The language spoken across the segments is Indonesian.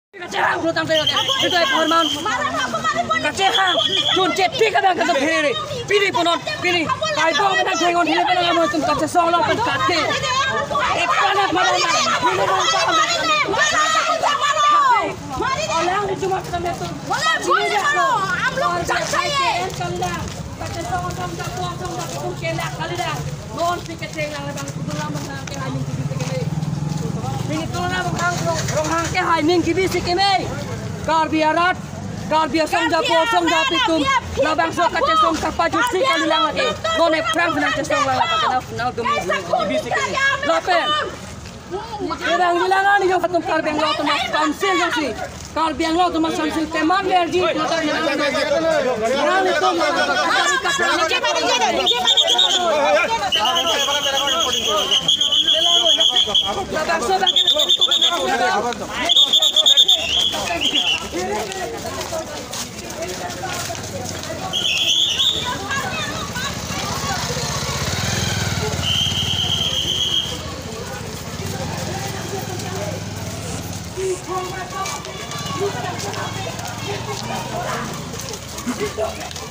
Kacehang belum tahu itu hormon. Kacehang, cun cepi kadang kadang phê pilih ponon pilih. Kai bom menang jengon hilang kadang kamu cun kaceh solo kan kate. Panas malam pilih bom pam. Orang itu cuma kita metu. Boleh mana? Amlong caksaye. Kaceh solo dom dak kelak kali dah. Non pikir jengang bang kudulang bang ke hamin kibi sekali. Ini tulang bang rong ke hamin kibi sekali. Karbiarat, karbiar song japitum, na bang so kaceh song kapaju si kali lang lagi. Non prang na kaceh song lang lagi. Na dumi kibi sekali. Lapen. Kerang bilangan ni jo fatum karbiang lo tu mas kansil jo si. Karbiang lo tu mas kansil teman berji. Kerang itu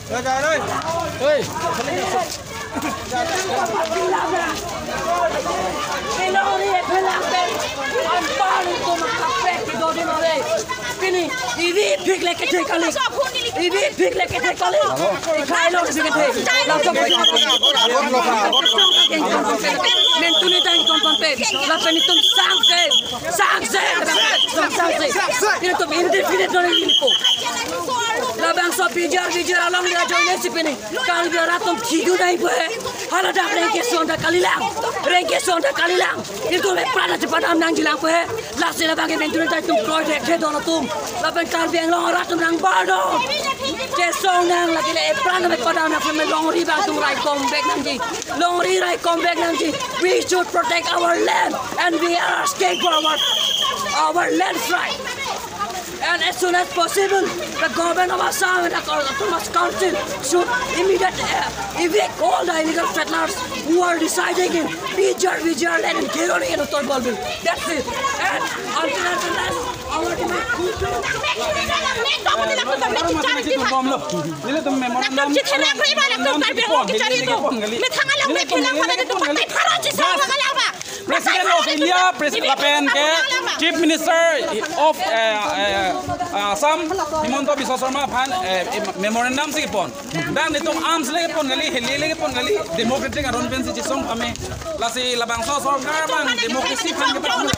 Trời ơi! Ơi! Ini big like kali. Ini big like kali. Khai lo sih kali. Langsung mentuni tang kon pe. Langsung itu sang. Ini tuh indefinite dong ini po. Labang so bijar along dia join si pini. Kali dia ratum kidu naik pe. Hala dak rengke sonda kali lang. Itu me prana cepat amnang jilang pe. Lasila bagi mentuni tang tum project he dono tum. Labang kali yang long ratum nang bardo. Kesong nang lagi le prana me padang na me long ri bang tum rai come back nang ji. We should protect our land and we are asking for our land right. And as soon as possible, the government of Assam and the Autonomous Council should immediately evict all the illegal settlers who are residing in Bijar land and Kironi and Uttar Balbi. That's it. And until our demand President of India, President Chief Minister of Assam, Himanta Biswa Sarma Phan memorandum se pon. Dan itu arms lagi pon gali, heli lagi pon gali. Democratic arrangement se song kami lasi labang so bang demokrasi phan ke pon.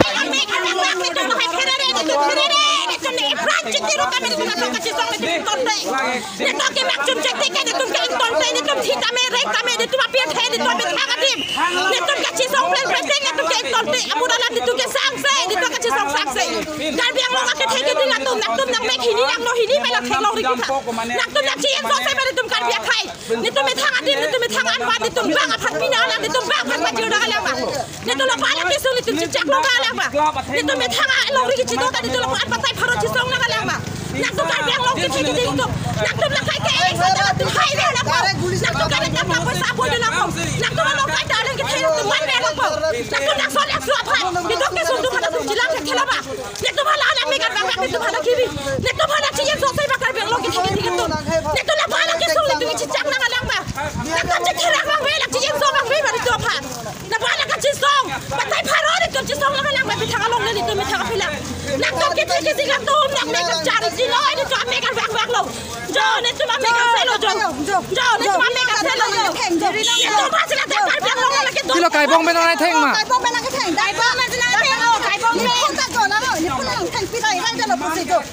Kilo kai bong bên này theng mà.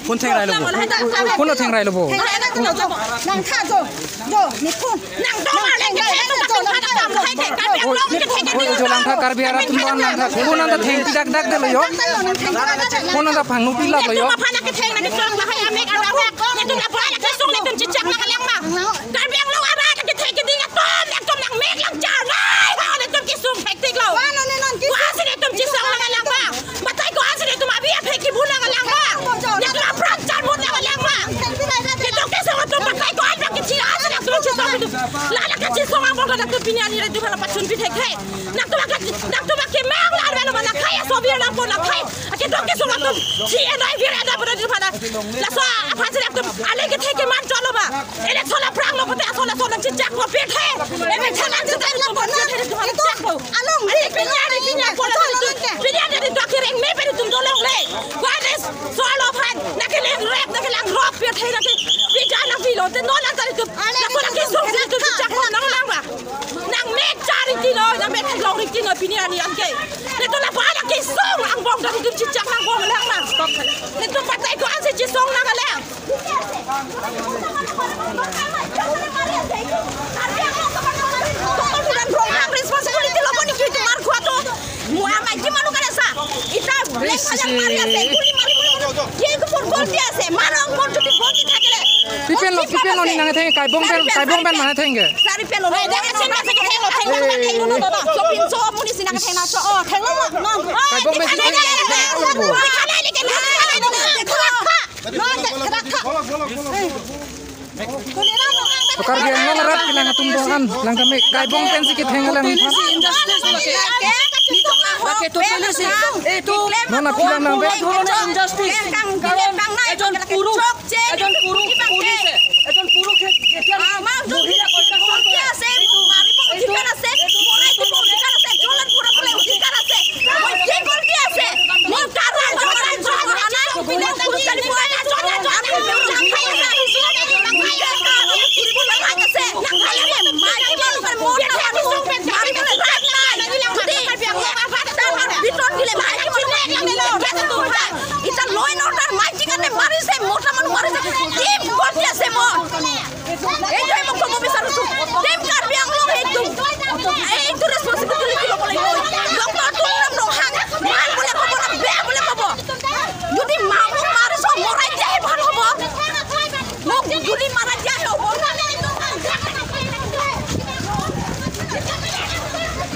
Phun theng rai lo bo. Phun lo theng rai lo bo. Jo lang tha kar biara tum bon lang tha. Phun ang tha theng ti dak de lo yo. Phun ang tha phang nu pi lap lo yo. Nak tu ke sungat tu si enai vir ada pada di pada la so apa sih tu ale ke theke man cholo ba ele thola prang lo kote thola thola chichak ko pet hai eme thanan se tai la bon pet hai tu chak ko along ale pinya ko la pinya de tu akhir eng me pe tu dolong le what is solo phan nakelang rap nakelang rock pet hai la ke pija na filo te no la tai tu la ko la ke sung se tu chichak ko nang lang ba nang me chari ti no nang me thang long ri ti no pinya ni an ke le tu la ba la ke sung ang bong da tu chichak nang bong lang lang stop le tu patai ko an se chi sung na ka le responsibility lo boni kitu mar khuato muama jimalu kana sa ita blek hajar mari ase guli mari ye ko por golti ase marong por chuti golti thakele pipen lo ni nang theng kai bong ben mana theng ge sari pen lo de ase na se theng lo no so pin so muni sina ka theng na so theng lo no kai bong ben Tukar dia ngerat kilang tumbuhan lang kami kai bong pen sikit hengalang injustice lake to police itu nona pilang nang be injustice ejon puru police ejon puru khetiar mohila koita ase mari po dikar ase morai to dikar ase jolan pura pura dikar ase moi ke golti ase moi karan ana pila tani kali pura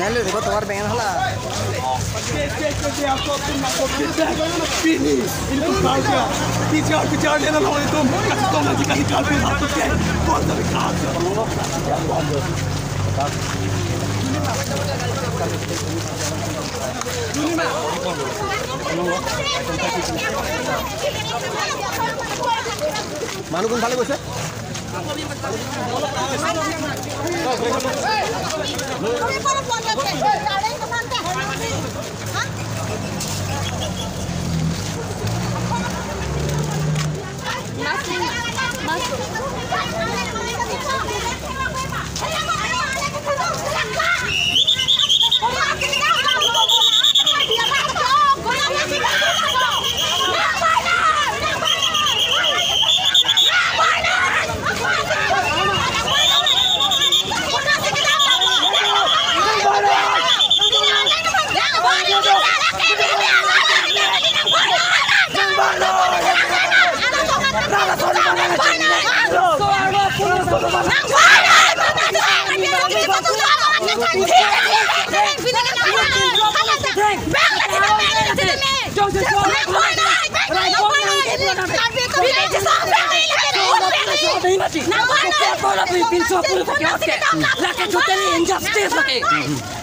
Nalo देखो तुम्हारे बहन हला पिचार लेना लोगे तुम कस्टम नदी का निकाल पे हाथ तो क्या कौन सा विकास मानु कोन ভালো কইছে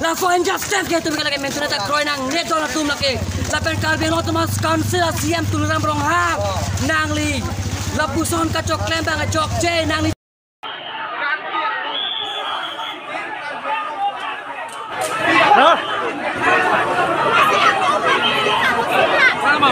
La ko injustice ke tu lagi mentuna tak kroi nang net dola tum lagi la pen kalben otomas council siam tuluram rong ha nang li la buson ka chok klem bang chok che nang li Sama,